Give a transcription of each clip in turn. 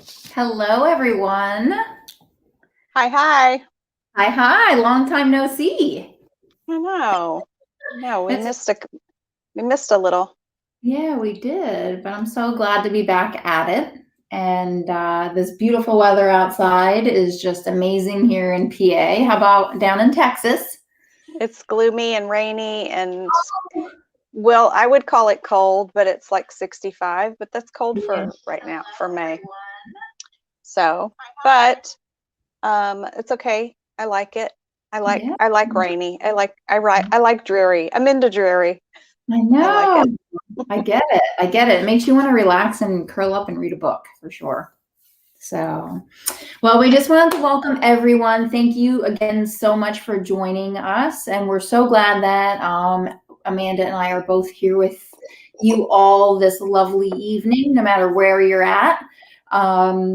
Hello, everyone. Hi, hi. Hi, hi. Long time no see. I know. No, we It's, missed a little. yeah, we did, but I'm so glad to be back at it. And this beautiful weather outside is just amazing here in PA. How about down in Texas? It's gloomy and rainy and well, I would call it cold, but it's like 65, but that's cold Yeah. for right now for May. So, but it's okay. I like it. Yeah, I like rainy. I like dreary. I'm into dreary. I I like know. it. I get it. I get it. It makes you want to relax and curl up and read a book for sure. So, well, we just wanted to welcome everyone. Thank you again so much for joining us. And we're so glad that Amanda and I are both here with you all this lovely evening, no matter where you're at.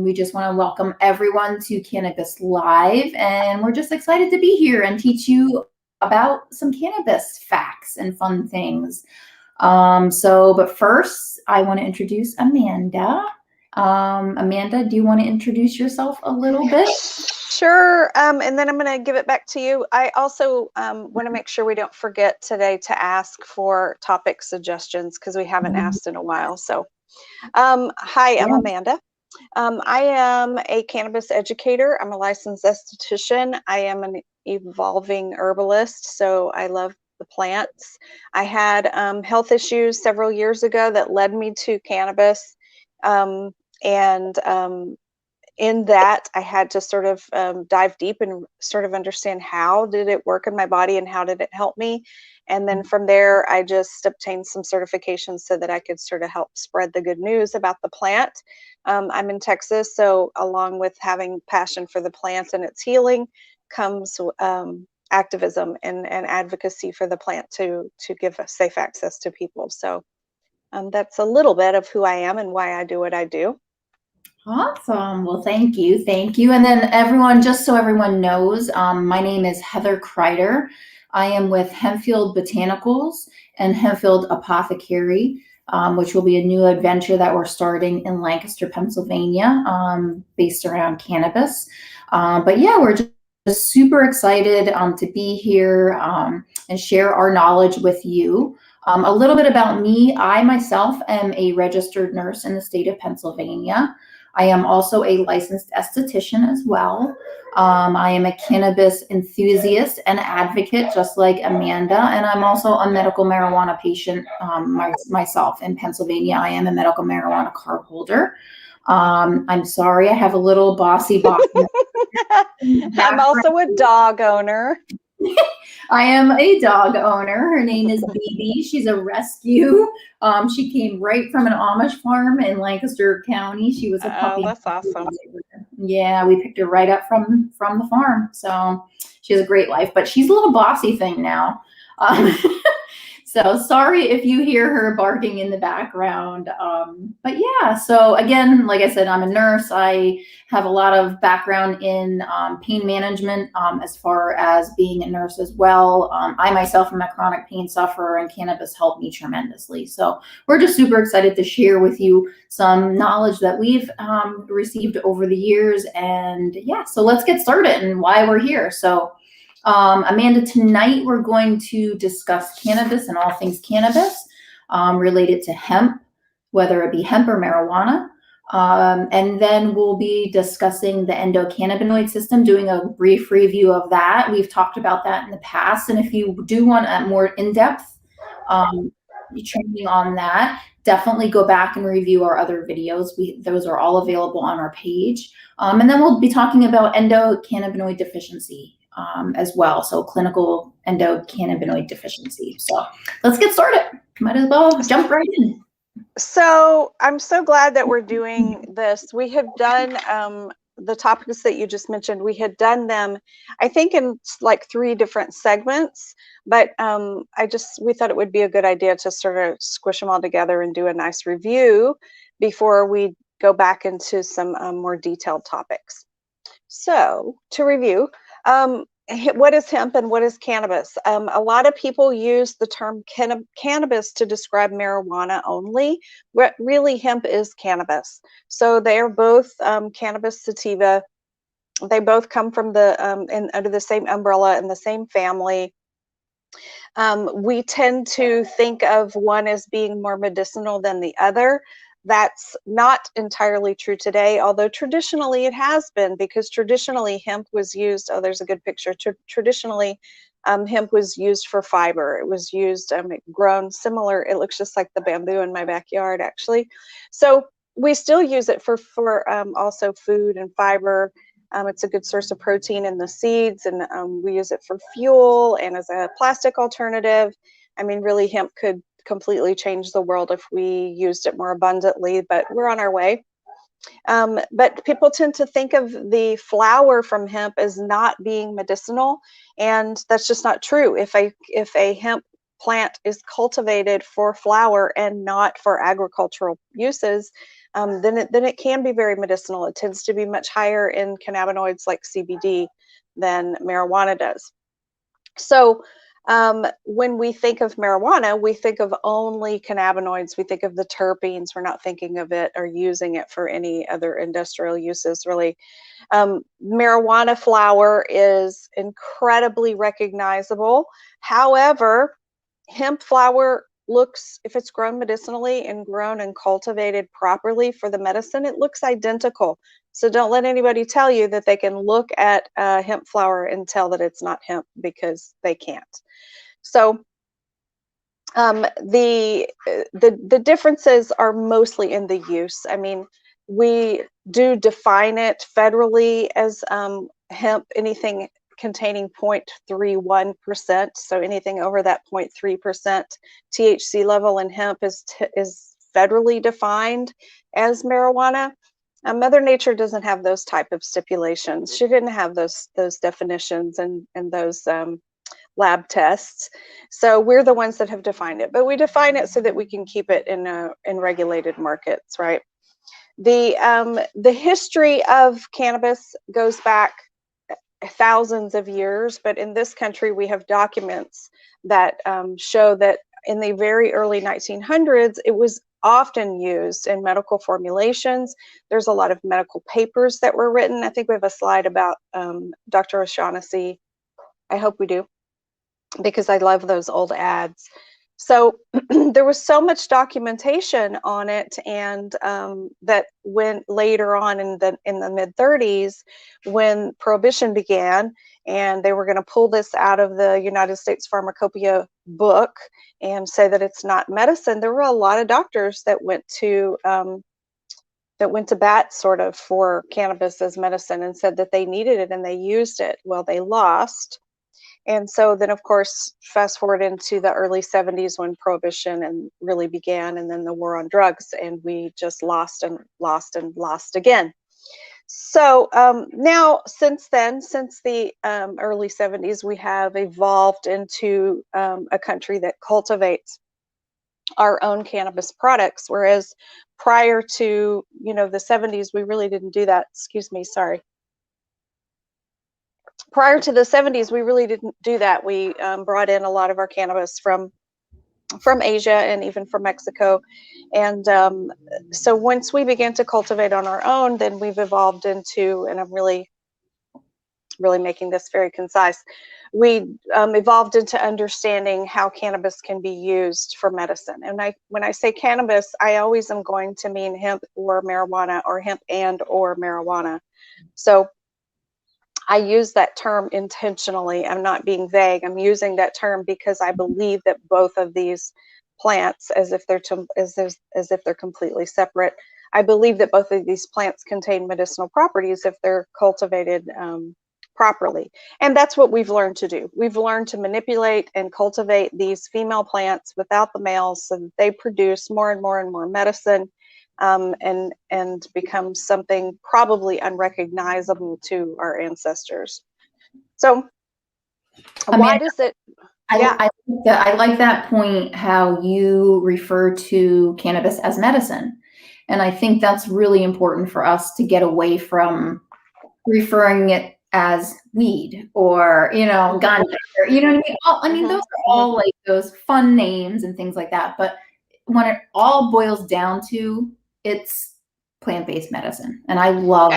We just want to welcome everyone to Cannabis Live. And we're just excited to be here and teach you about some cannabis facts and fun things. But first, I want to introduce Amanda. Amanda, do you want to introduce yourself a little bit? Sure. And then I'm going to give it back to you. I also want to make sure we don't forget today to ask for topic suggestions because we haven't asked in a while. So, hi, I'm Yeah. Amanda. I am a cannabis educator. I'm a licensed esthetician. I am an evolving herbalist, so I love the plants. I had health issues several years ago that led me to cannabis. Um, and in that, I had to sort of dive deep and sort of understand how did it work in my body and how did it help me. And then from there, I just obtained some certifications so that I could sort of help spread the good news about the plant. I'm in Texas, so along with having passion for the plant and its healing comes activism and advocacy for the plant to give safe access to people. So that's a little bit of who I am and why I do what I do. Awesome. Well, thank you. Thank you. And then everyone, just so everyone knows, my name is Heather Kreider. I am with Hempfield Botanicals and Hempfield Apothecary, which will be a new adventure that we're starting in Lancaster, Pennsylvania, based around cannabis. But yeah, we're just super excited to be here and share our knowledge with you. A little bit about me. I myself am a registered nurse in the state of Pennsylvania. I am also a licensed esthetician as well. I am a cannabis enthusiast and advocate, just like Amanda, and I'm also a medical marijuana patient myself in Pennsylvania. I am a medical marijuana card holder. I'm sorry, I have a little bossy I'm background. also a dog owner. I am a dog owner. Her name is Bibi. She's a rescue. She came right from an Amish farm in Lancaster County. She was a Oh, puppy. that's awesome. Yeah, we picked her right up from the farm. So she has a great life, but she's a little bossy thing now. Um, so sorry if you hear her barking in the background. But yeah, so again, like I said, I'm a nurse. I have a lot of background in pain management as far as being a nurse as well. I myself am a chronic pain sufferer, and cannabis helped me tremendously. So we're just super excited to share with you some knowledge that we've received over the years. And yeah, so let's get started and why we're here. So Amanda, tonight we're going to discuss cannabis and all things cannabis related to hemp, whether it be hemp or marijuana. And then we'll be discussing the endocannabinoid system, doing a brief review of that. We've talked about that in the past. And if you do want a more in-depth training on that, definitely go back and review our other videos. Those are all available on our page. And then we'll be talking about endocannabinoid deficiency as well. So clinical endocannabinoid deficiency. So let's get started. Might as well jump right in. So I'm so glad that we're doing this. We have done the topics that you just mentioned. We had done them, I think, in like 3 different segments. But we thought it would be a good idea to sort of squish them all together and do a nice review before we go back into some more detailed topics. So to review, what is hemp and what is cannabis? A lot of people use the term cannabis to describe marijuana only. Really, hemp is cannabis. So they are both cannabis sativa. They both come from the under the same umbrella in the same family. We tend to think of one as being more medicinal than the other. That's not entirely true today, although traditionally it has been, because traditionally hemp was used. Oh, there's a good picture. Traditionally, hemp was used for fiber. It was used, grown similar. It looks just like the bamboo in my backyard, actually. So we still use it for also food and fiber. It's a good source of protein in the seeds, and we use it for fuel and as a plastic alternative. I mean, really, hemp could completely change the world if we used it more abundantly, but we're on our way. But people tend to think of the flower from hemp as not being medicinal, and that's just not true. If a hemp plant is cultivated for flower and not for agricultural uses, then it can be very medicinal. It tends to be much higher in cannabinoids like CBD than marijuana does. So when we think of marijuana, we think of only cannabinoids. We think of the terpenes. We're not thinking of it or using it for any other industrial uses, really. Marijuana flower is incredibly recognizable. However, hemp flower looks, if it's grown medicinally and grown and cultivated properly for the medicine, it looks identical. So don't let anybody tell you that they can look at hemp flower and tell that it's not hemp, because they can't. So the differences are mostly in the use. I mean, we do define it federally as hemp, anything containing 0.31%. So anything over that 0.3% THC level in hemp is federally defined as marijuana. Mother Nature doesn't have those type of stipulations. She didn't have those definitions and those lab tests. So we're the ones that have defined it, but we define it so that we can keep it in regulated markets, right? The history of cannabis goes back thousands of years, but in this country we have documents that show that in the very early 1900s it was often used in medical formulations. There's a lot of medical papers that were written. I think we have a slide about Dr. O'Shaughnessy. I hope we do, because I love those old ads. So there was so much documentation on it, and that when later on in the mid 30s, when Prohibition began, and they were going to pull this out of the United States Pharmacopoeia book and say that it's not medicine, there were a lot of doctors that went to bat sort of for cannabis as medicine and said that they needed it and they used it. Well, they lost. And so then, of course, fast forward into the early 70s when Prohibition really began, and then the war on drugs, and we just lost and lost and lost again. So now, since then, since the early 70s, we have evolved into a country that cultivates our own cannabis products, whereas prior to, the 70s, we really didn't do that. Excuse me, sorry. Prior to the 70s, we really didn't do that. We brought in a lot of our cannabis from Asia and even from Mexico. And so once we began to cultivate on our own, then we've evolved into, and I'm really making this very concise, we evolved into understanding how cannabis can be used for medicine. And when I say cannabis, I always am going to mean hemp or marijuana, or hemp and or marijuana. So I use that term intentionally. I'm not being vague. I'm using that term because I believe that both of these plants, as if they're completely separate, I believe that both of these plants contain medicinal properties if they're cultivated properly. And that's what we've learned to do. We've learned to manipulate and cultivate these female plants without the males so that they produce more and more and more medicine. And become something probably unrecognizable to our ancestors. So why does it? Yeah, I like that point, how you refer to cannabis as medicine. And I think that's really important for us to get away from referring as weed or, you know, ganja, or, you know what I mean? I mean, those are all like those fun names and things like that. But when it all boils down to, it's plant-based medicine. And I love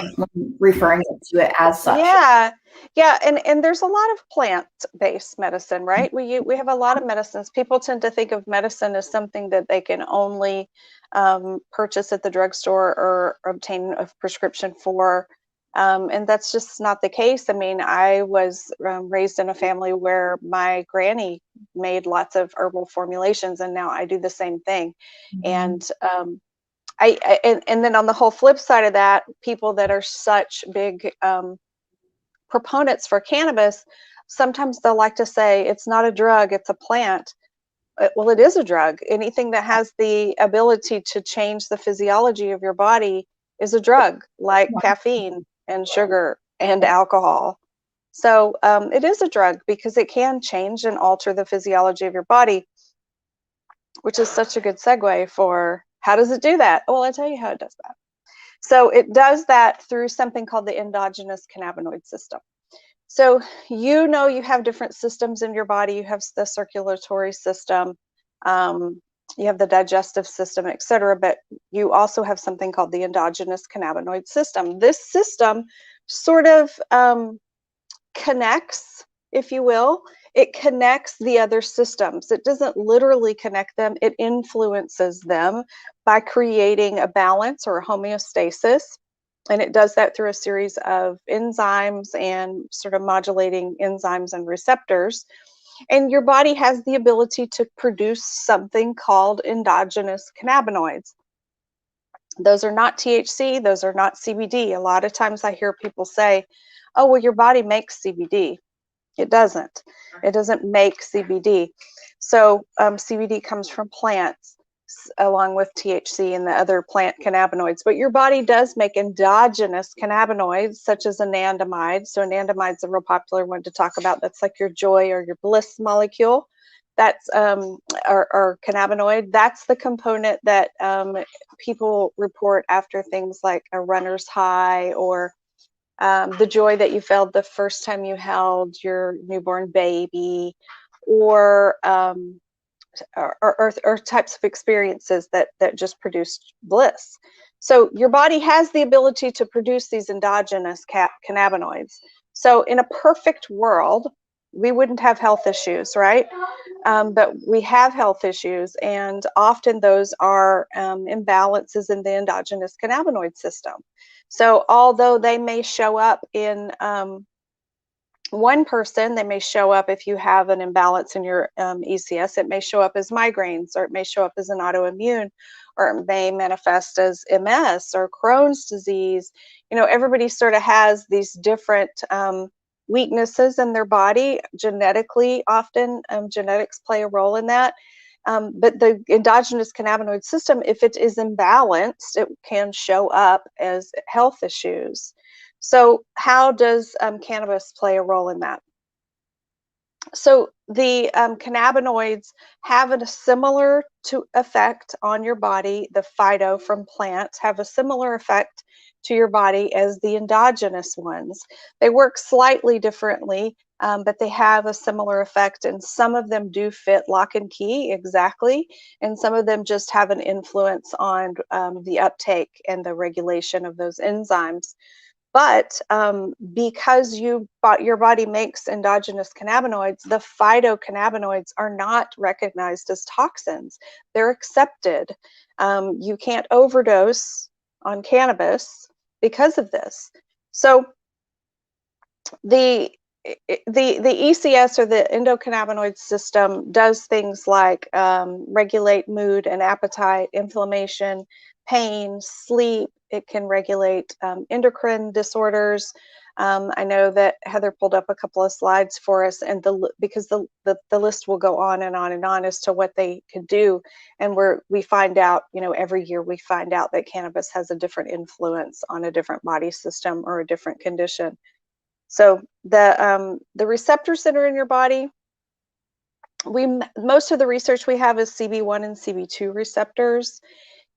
referring to it as such. Yeah, yeah, and there's a lot of plant-based medicine, right? We have a lot of medicines. People tend to think of medicine as something that they can only purchase at the drugstore or obtain a prescription for, and that's just not the case. I mean, I was raised in a family where my granny made lots of herbal formulations, and now I do the same thing. And and then on the whole flip side of that, people that are such big proponents for cannabis, sometimes they'll like to say it's not a drug, it's a plant. Well, it is a drug. Anything that has the ability to change the physiology of your body is a drug, like caffeine and sugar and alcohol. So it is a drug because it can change and alter the physiology of your body, which is such a good segue for how does it do that? Well, I'll tell you how it does that. So it does that through something called the endogenous cannabinoid system. So you know you have different systems in your body. You have the circulatory system, you have the digestive system, etc. But you also have something called the endogenous cannabinoid system. This system sort of connects, if you will. It connects the other systems. It doesn't literally connect them. It influences them by creating a balance or a homeostasis. And it does that through a series of enzymes and sort of modulating enzymes and receptors. And your body has the ability to produce something called endogenous cannabinoids. Those are not THC, those are not CBD. A lot of times I hear people say, oh, well, your body makes CBD. It doesn't. It doesn't make CBD. So CBD comes from plants along with THC and the other plant cannabinoids. But your body does make endogenous cannabinoids, such as anandamide. So anandamide is a real popular one to talk about. That's like your joy or your bliss molecule. That's or cannabinoid. That's the component that people report after things like a runner's high or the joy that you felt the first time you held your newborn baby, or types of experiences that just bliss. So your body has the ability to produce these endogenous cannabinoids. So in a perfect world, we wouldn't have health issues, right? But we have health issues, and often those are imbalances in the endogenous cannabinoid system. So although they may show up in one person, they may show up if you have an imbalance in your ECS. It may show up as migraines, or it may show up as an autoimmune, or it may manifest as MS or Crohn's disease. You know, everybody sort of has these different weaknesses in their body genetically. Often genetics play a role in that. But the endogenous cannabinoid system, if it is imbalanced, it can show up as health issues. So how does cannabis play a role in that? So the cannabinoids have a similar effect on your body. The phyto from plants have a similar effect to your body as the endogenous ones. They work slightly differently, but they have a similar effect, and some of them do fit lock and key exactly, and some of them just have an influence on the uptake and the regulation of those enzymes. But because your body makes endogenous cannabinoids, the phytocannabinoids are not recognized as toxins. They're accepted. You can't overdose on cannabis because of this. So the ECS, or the endocannabinoid system, does things like regulate mood and appetite, inflammation, pain, sleep. It can regulate endocrine disorders. I know that Heather pulled up a couple of slides for us, and because the list will go on and on and on as to what they could do. And we find out, you know, every year we find out that cannabis has a different influence on a different body system or a different condition. So the receptors that are in your body, most of the research we have is CB1 and CB2 receptors.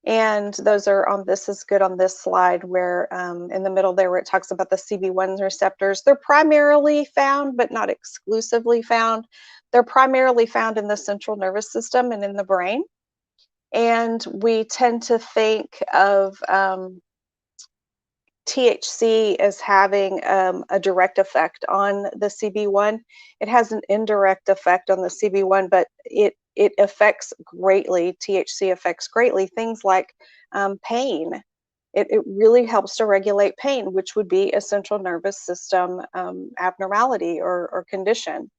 And those are on, this is good on this slide where in the middle there where it talks about the CB1 receptors. They're primarily found, but not exclusively found. They're primarily found in the central nervous system and in the brain. And we tend to think of THC as having a direct effect on the CB1. It has an indirect effect on the CB1, but it affects greatly, THC affects greatly things like pain. It really helps to regulate pain, which would be a central nervous system abnormality or condition.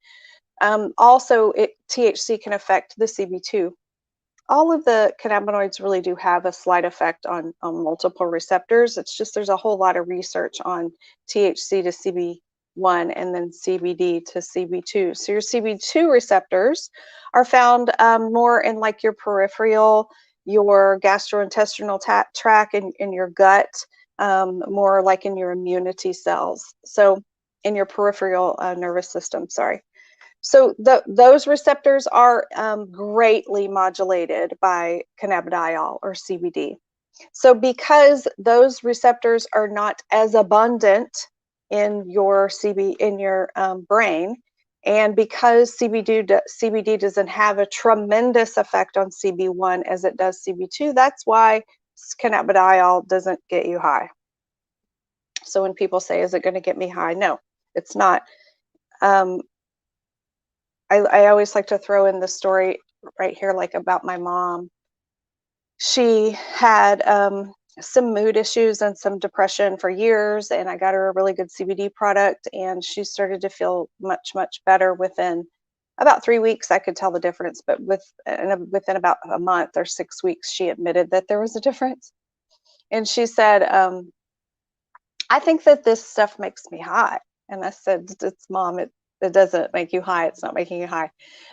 Also, THC can affect the CB2. All of the cannabinoids really do have a slight effect on multiple receptors. It's just there's a whole lot of research on THC to CB1 and then CBD to CB2. So your CB2 receptors are found more in like your peripheral, your gastrointestinal tract, in your gut, more like in your immunity cells. So in your peripheral nervous system, sorry. So those receptors are greatly modulated by cannabidiol or CBD. So because those receptors are not as abundant in your brain, and because CBD doesn't have a tremendous effect on CB1 as it does CB2, that's why cannabidiol doesn't get you high. So when people say, "Is it going to get me high?" No, it's not. I always like to throw in the story right here, like about my mom. She had some mood issues and some depression for years, and I got her a really good CBD product, and she started to feel much, much better within about 3 weeks. I could tell the difference, but within about a month or 6 weeks, she admitted that there was a difference. And she said, I think that this stuff makes me high. And I said, it's Mom, it doesn't make you high. It's not making you high.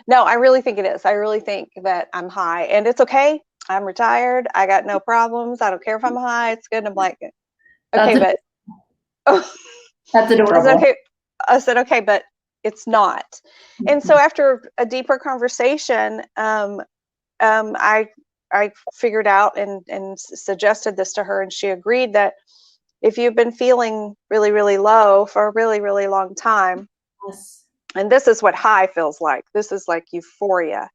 No, I really think it is. I really think that I'm high, and it's okay. I'm retired. I got no problems. I don't care if I'm high. It's good. I'm like, okay, but that's adorable. Okay. I said, okay, but it's not. And so after a deeper conversation, I figured out and suggested this to her, and she agreed that if you've been feeling really, really low for a really, really long time, Yes. and this is what high feels like. This is like euphoria.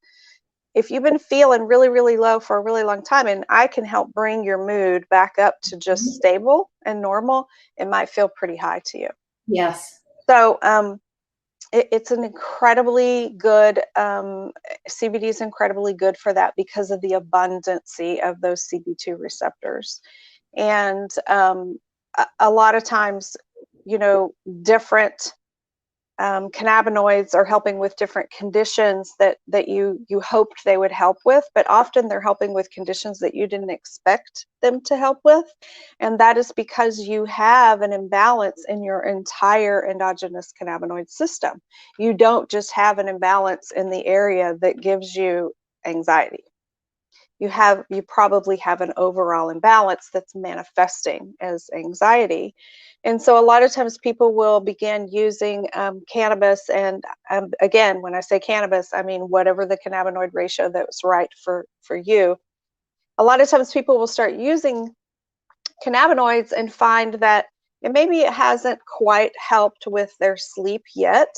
If you've been feeling really, really low for a really long time, and I can help bring your mood back up to just stable and normal, it might feel pretty high to you. Yes. So it's an incredibly good, CBD is incredibly good for that because of the abundancy of those CB2 receptors. And a lot of times, different cannabinoids are helping with different conditions that you hoped they would help with, but often they're helping with conditions that you didn't expect them to help with. And that is because you have an imbalance in your entire endogenous cannabinoid system. You don't just have an imbalance in the area that gives you anxiety. You probably have an overall imbalance that's manifesting as anxiety. And so a lot of times people will begin using cannabis, and again, when I say cannabis, I mean whatever the cannabinoid ratio that's right for you. A lot of times people will start using cannabinoids and find that maybe it hasn't quite helped with their sleep yet,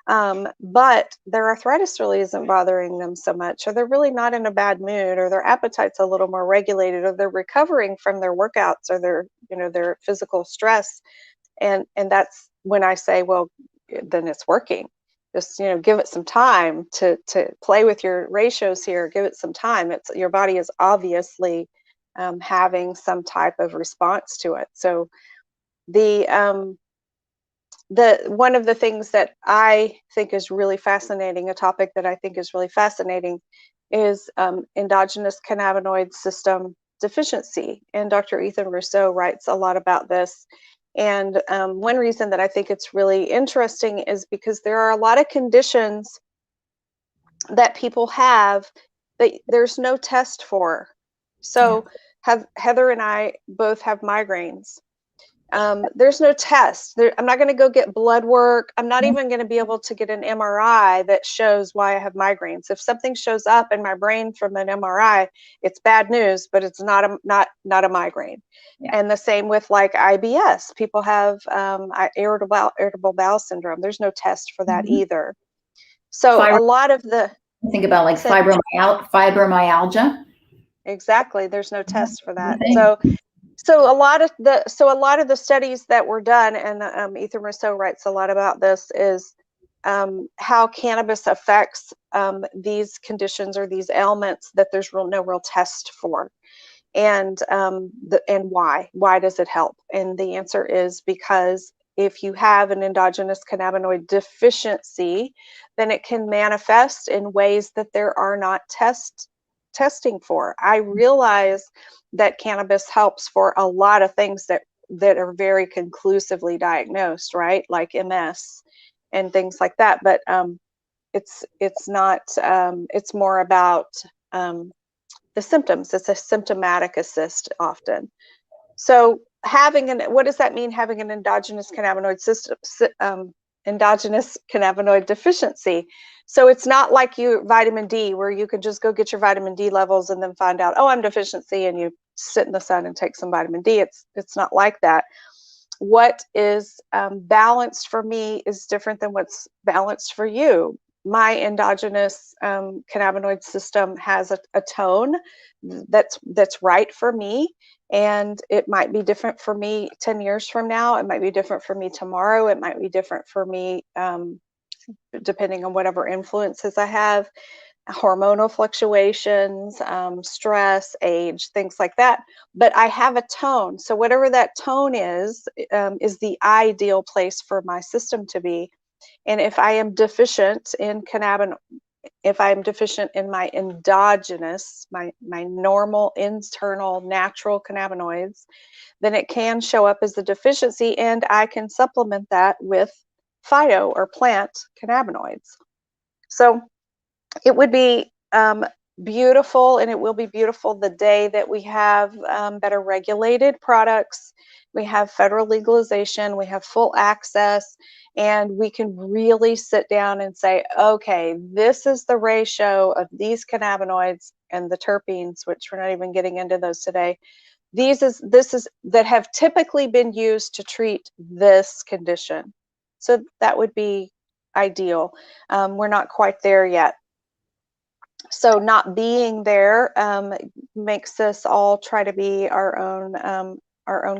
but their arthritis really isn't bothering them so much, or they're really not in a bad mood, or their appetite's a little more regulated, or they're recovering from their workouts or their physical stress. And that's when I say, well, then it's working. Just give it some time to play with your ratios here. Give it some time. Your body is obviously having some type of response to it. So one of the things that I think is really fascinating, a topic that I think is really fascinating, is endogenous cannabinoid system deficiency. And Dr. Ethan Rousseau writes a lot about this. And one reason that I think it's really interesting is because there are a lot of conditions that people have that there's no test for. So Heather and I both have migraines. There's no test. I'm not going to go get blood work. I'm not even going to be able to get an MRI that shows why I have migraines. If something shows up in my brain from an MRI, it's bad news, but it's not a migraine. Yeah. And the same with like IBS. People have irritable bowel syndrome. There's no test for that either. So a lot of the think about like fibromyalgia. Exactly. There's no test for that. So a lot of the studies that were done, and Ethan Rousseau writes a lot about this, is how cannabis affects these conditions or these ailments that there's no real test for, and why does it help? And the answer is because if you have an endogenous cannabinoid deficiency, then it can manifest in ways that there are not testing for. I realize that cannabis helps for a lot of things that are very conclusively diagnosed, right? Like MS and things like that. But it's not. It's more about the symptoms. It's a symptomatic assist often. So what does that mean? Having an endogenous cannabinoid endogenous cannabinoid deficiency. So it's not like vitamin D, where you can just go get your vitamin D levels and then find out, oh, I'm deficiency, and you sit in the sun and take some vitamin D. It's not like that. What is balanced for me is different than what's balanced for you. My endogenous cannabinoid system has a tone that's right for me, and it might be different for me 10 years from now. It might be different for me tomorrow. It might be different for me depending on whatever influences I have, hormonal fluctuations, stress, age, things like that. But I have a tone. So whatever that tone is the ideal place for my system to be. And if I am deficient in cannabinoid, if I'm deficient in my endogenous, my normal, internal, natural cannabinoids, then it can show up as a deficiency, and I can supplement that with phyto or plant cannabinoids. So it would be beautiful, and it will be beautiful the day that we have better regulated products, we have federal legalization, we have full access, and we can really sit down and say, okay, this is the ratio of these cannabinoids and the terpenes, which we're not even getting into those today. This is that have typically been used to treat this condition. So that would be ideal. We're not quite there yet. So not being there makes us all try to be our own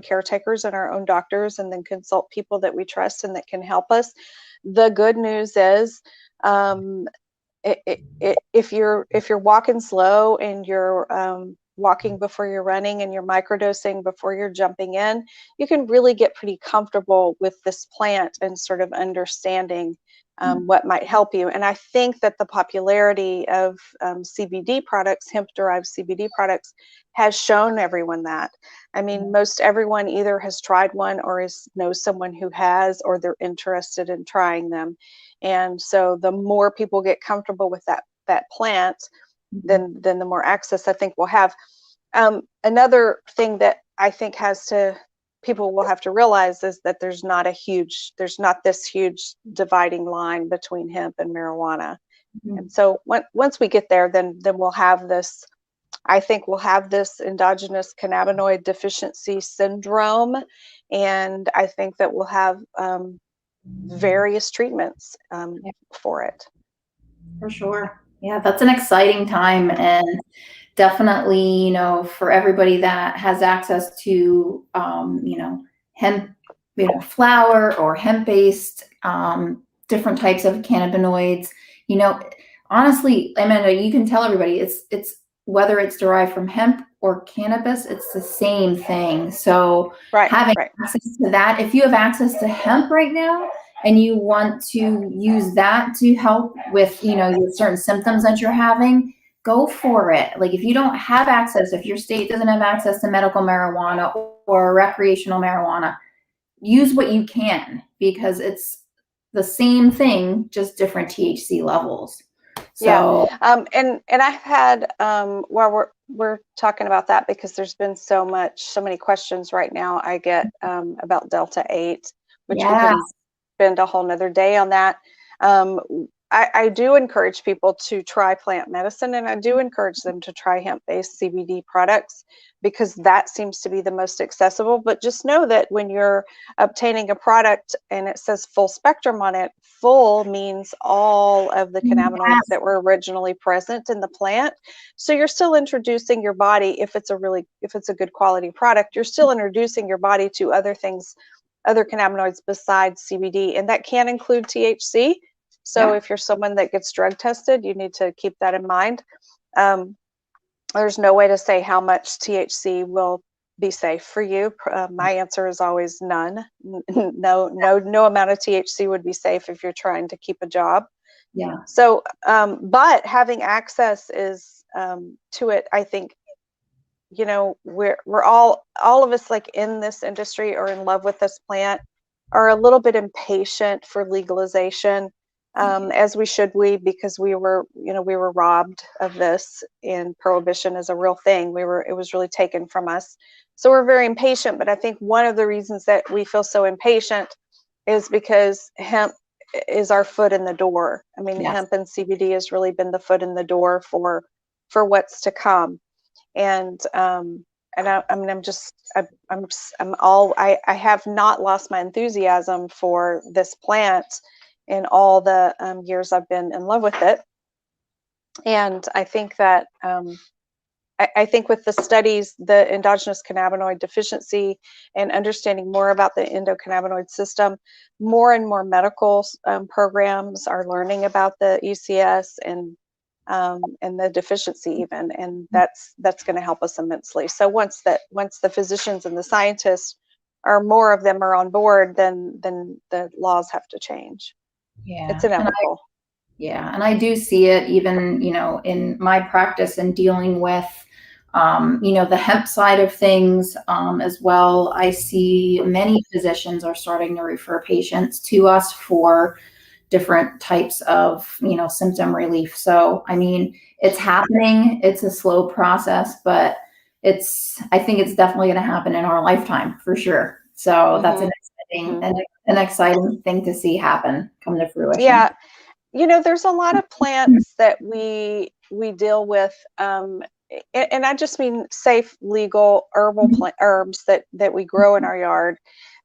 caretakers and our own doctors, and then consult people that we trust and that can help us. The good news is, if you're walking slow and you're walking before you're running and you're microdosing before you're jumping in, you can really get pretty comfortable with this plant and sort of understanding what might help you. And I think that the popularity of CBD products, hemp-derived CBD products, has shown everyone that. I mean, most everyone either has tried one or knows someone who has, or they're interested in trying them. And so the more people get comfortable with that plant, then the more access I think we'll have. Another thing that I think people will have to realize is that there's not this huge dividing line between hemp and marijuana. And so once we get there, then we'll have this. I think we'll have this endogenous cannabinoid deficiency syndrome, and I think that we'll have various treatments for it. For sure. Yeah, that's an exciting time, and definitely, for everybody that has access to, hemp, flower or hemp-based different types of cannabinoids. Honestly, Amanda, you can tell everybody it's whether it's derived from hemp or cannabis, it's the same thing. So having access to that, if you have access to hemp right now and you want to use that to help with, your certain symptoms that you're having, go for it. Like if you don't have access, if your state doesn't have access to medical marijuana or recreational marijuana, use what you can, because it's the same thing, just different THC levels. So and I've had while we're talking about that, because there's been so many questions right now I get about Delta 8, which we yeah, can spend a whole nother day on that. I do encourage people to try plant medicine, and I do encourage them to try hemp-based CBD products, because that seems to be the most accessible. But just know that when you're obtaining a product and it says full spectrum on it, full means all of the cannabinoids yes, that were originally present in the plant. So you're still introducing your body, if it's a good quality product, you're still introducing your body to other things, other cannabinoids besides CBD, and that can include THC. So yeah, if you're someone that gets drug tested, you need to keep that in mind. There's no way to say how much THC will be safe for you. My answer is always none. No amount of THC would be safe if you're trying to keep a job. yeah, So, but having access is to it, I think, we're all of us, like, in this industry, or in love with this plant, are a little bit impatient for legalization, as we should because we were robbed of this, and prohibition is a real thing. It was really taken from us. So we're very impatient, but I think one of the reasons that we feel so impatient is because hemp is our foot in the door. I mean, yes, hemp and CBD has really been the foot in the door for what's to come. And I mean, I have not lost my enthusiasm for this plant in all the years I've been in love with it. And I think that I think with the studies, the endogenous cannabinoid deficiency, and understanding more about the endocannabinoid system, more and more medical programs are learning about the ECS and the deficiency even, and that's going to help us immensely. So once the physicians and the scientists more of them are on board, then the laws have to change. It's yeah. inevitable. Yeah, and I do see it even, in my practice and dealing with, the hemp side of things as well. I see many physicians are starting to refer patients to us for different types of, symptom relief. So, I mean, it's happening. It's a slow process, but I think it's definitely going to happen in our lifetime for sure. So that's Mm-hmm. Mm-hmm. an exciting thing to see happen come to fruition. Yeah, there's a lot of plants that we deal with, and I just mean safe, legal, herbal herbs that we grow in our yard.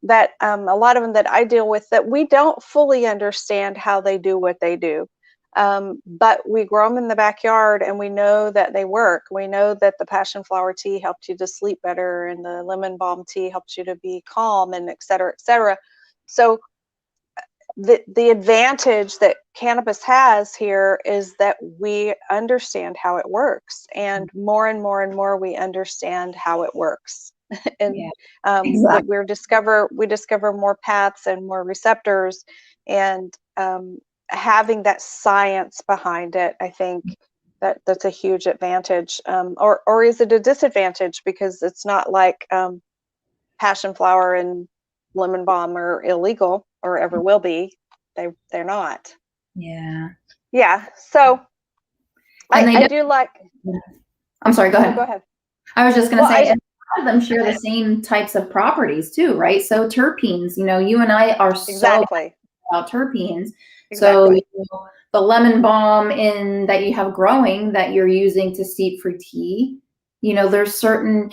That a lot of them that I deal with, that we don't fully understand how they do what they do, but we grow them in the backyard, and we know that they work. We know that the passion flower tea helped you to sleep better, and the lemon balm tea helps you to be calm, and et cetera, et cetera. So the advantage that cannabis has here is that we understand how it works, and more and more we understand how it works. And Yeah, that exactly. we discover more paths and more receptors, and having that science behind it, I think that's a huge advantage. Or is it a disadvantage because it's not like passion flower and lemon balm are illegal or ever will be? They're not. Yeah. Yeah. So And they I don't, do like. I'm sorry, go No, go ahead. ahead. I was just going to Well, say, and a lot of them share the same types of properties too, right? So terpenes, you and I are so exactly. about terpenes. So, Exactly. the lemon balm that you have growing that you're using to steep for tea, there's certain not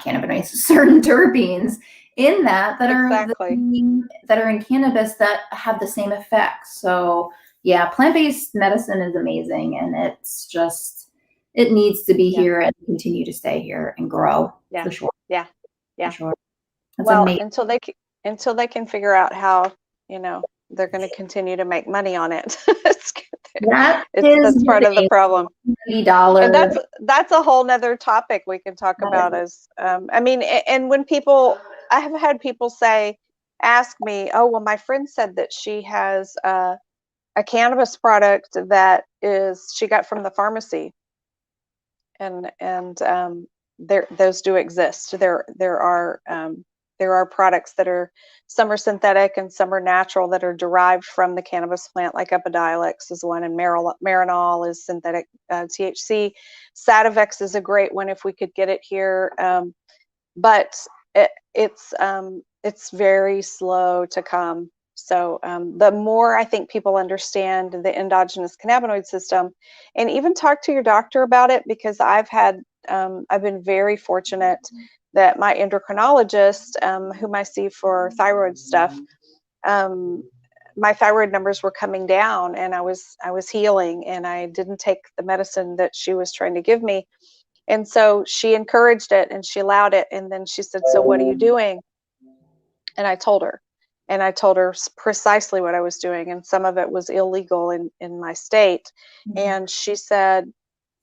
cannabinoids, certain terpenes in that are Exactly. that are in cannabis that have the same effects. So yeah, plant-based medicine is amazing, and it needs to be Yeah. here and continue to stay here and grow Yeah. for sure. Yeah. For Yeah. sure. That's Well, amazing. until they can figure out how, they're going to continue to make money on it. That That's is part the of the thing. problem. And $80. that's a whole nother topic we can talk about. As I mean, and when I have had people ask me, oh, well, my friend said that she has a cannabis product that she got from the pharmacy, and those do exist. There are there are products that are, some are synthetic and some are natural that are derived from the cannabis plant, like Epidiolex is one, and Marinol is synthetic THC. Sativex is a great one if we could get it here, but it's very slow to come. So the more I think people understand the endogenous cannabinoid system, and even talk to your doctor about it, because I've been very fortunate that my endocrinologist, whom I see for thyroid stuff, my thyroid numbers were coming down, and I was healing, and I didn't take the medicine that she was trying to give me. And so she encouraged it and she allowed it. And then she said, "So what are you doing?" And I told her. And I told her precisely what I was doing. And some of it was illegal in my state. Mhm. And she said,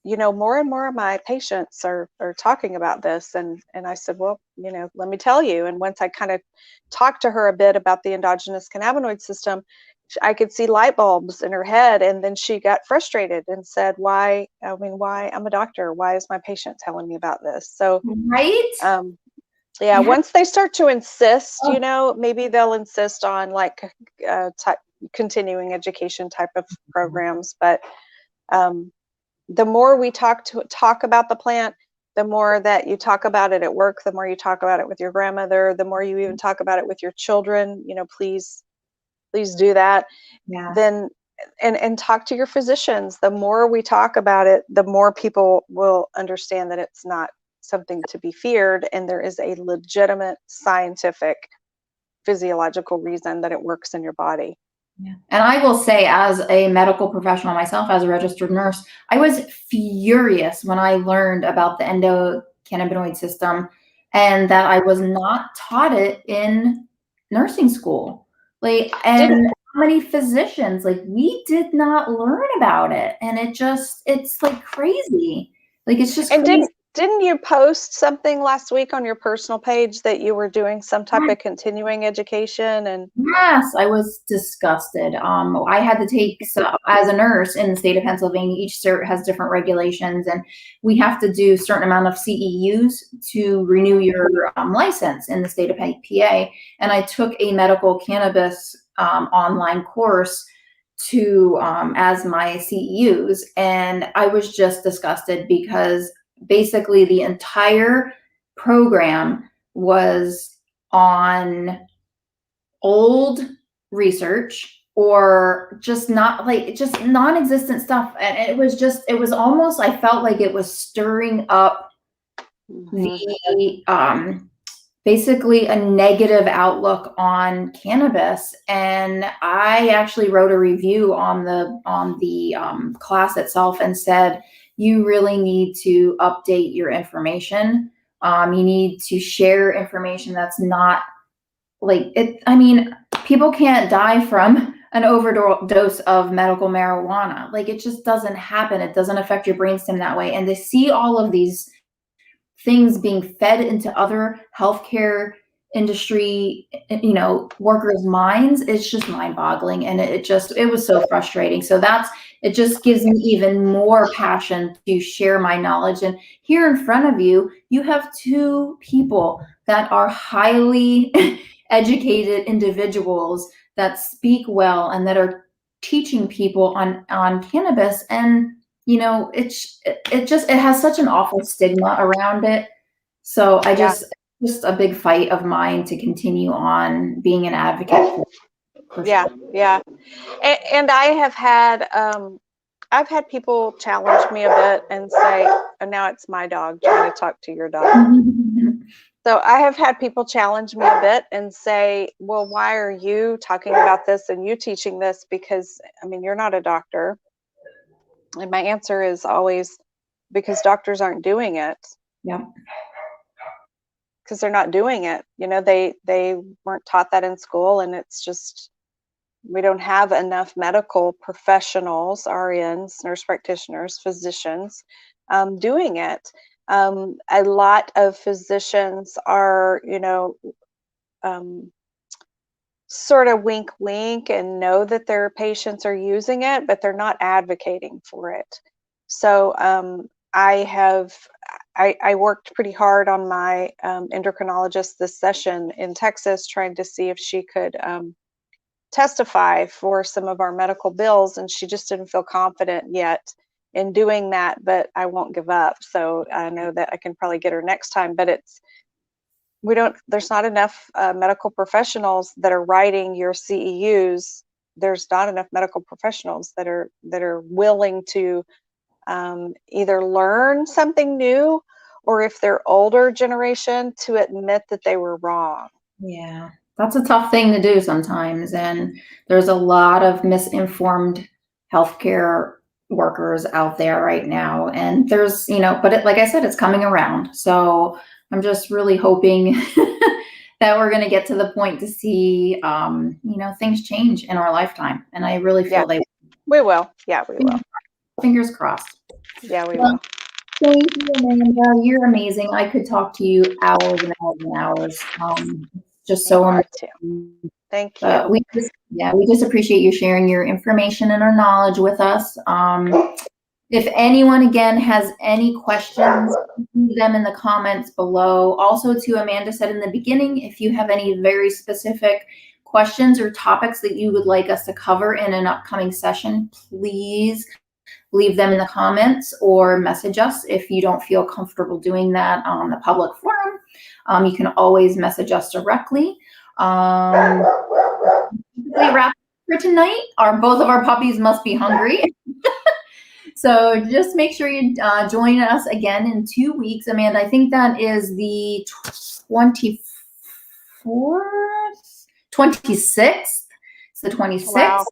"You know, more and more of my patients are talking about this." And I said, "Well, you know, let me tell you." And once I kind of talked to her a bit about the endogenous cannabinoid system, I could see light bulbs in her head. And then she got frustrated and said, "Why? I mean, why? I'm a doctor. Why is my patient telling me about this?" So, Right? yeah, Yeah. once they start to insist, Oh, you know, maybe they'll insist on like continuing education type of programs. But um, the more we talk about the plant, the more that you talk about it at work, the more you talk about it with your grandmother, the more you even talk about it with your children, you know, please do that. yes. Then and talk to your physicians. The more we talk about it, the more people will understand that it's not something to be feared, and there is a legitimate scientific physiological reason that it works in your body. Yeah. And I will say, as a medical professional myself, as a registered nurse, I was furious when I learned about the endocannabinoid system and that I was not taught it in nursing school. Like, Didn't and how many physicians, like, we did not learn about it. And it's like crazy. Like, it's just and crazy. didn't you post something last week on your personal page that you were doing some type of continuing education? And Yes, I was disgusted. I had to take, so as a nurse in the state of Pennsylvania, each cert has different regulations, and we have to do a certain amount of CEUs to renew your license in the state of PA. And I took a medical cannabis online course to as my CEUs, and I was just disgusted because basically the entire program was on old research or just not like just non-existent stuff, and it was almost, I felt like it was stirring up the basically a negative outlook on cannabis. And I actually wrote a review on the class itself and said, you really need to update your information. You need to share information that's not like it. I mean, people can't die from an overdose of medical marijuana. Like, it just doesn't happen. It doesn't affect your brainstem that way. And to see all of these things being fed into other healthcare industry, workers' minds, it's just mind-boggling. And it was so frustrating. So it just gives me even more passion to share my knowledge. And here in front of you, you have two people that are highly educated individuals that speak well and that are teaching people on cannabis. And it has such an awful stigma around it. So yeah, just a big fight of mine to continue on being an advocate for yeah, sure. yeah. And I've had people challenge me a bit and say, "Oh, now it's my dog trying to talk to your dog." So I have had people challenge me a bit and say, "Well, why are you talking about this and you teaching this? Because, I mean, you're not a doctor." And my answer is always, because doctors aren't doing it, Yeah. because they're not doing it. You know, they weren't taught that in school, and it's just, we don't have enough medical professionals, RNs, nurse practitioners, physicians, doing it. A lot of physicians are, sort of wink, wink, and know that their patients are using it, but they're not advocating for it. So I I worked pretty hard on my endocrinologist this session in Texas, trying to see if she could testify for some of our medical bills, and she just didn't feel confident yet in doing that, but I won't give up. So I know that I can probably get her next time, but there's not enough medical professionals that are writing your CEUs. There's not enough medical professionals that are willing to either learn something new, or if they're older generation, to admit that they were wrong. Yeah, that's a tough thing to do sometimes. And there's a lot of misinformed healthcare workers out there right now. And there's, but like I said, it's coming around. So I'm just really hoping that we're going to get to the point to see, things change in our lifetime. And I really feel we will. Yeah, we will. Fingers crossed. Yeah, we will. Thank you, Amanda. You're amazing. I could talk to you hours and hours and hours. Just so amazing. Thank you. We just appreciate you sharing your information and our knowledge with us. If anyone again has any questions, leave them in the comments below. Also, to Amanda said in the beginning, if you have any very specific questions or topics that you would like us to cover in an upcoming session, please leave them in the comments or message us. If you don't feel comfortable doing that on the public forum, you can always message us directly. We wrap for tonight. Both of our puppies must be hungry. So just make sure you join us again in 2 weeks. Amanda, I think that is the 24th, 26th. It's the 26th,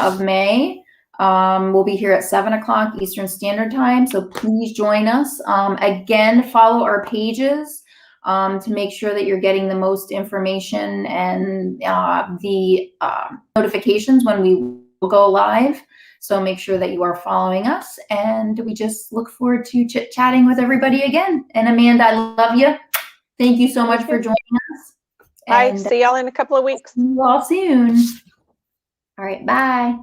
of May. We'll be here at 7 o'clock Eastern Standard Time. So please join us. Again, follow our pages to make sure that you're getting the most information and the notifications when we will go live. So make sure that you are following us, and we just look forward to chit-chatting with everybody again. And Amanda, I love you. Thank you so much for joining us. Bye. See y'all in a couple of weeks. See you all soon. All right. Bye.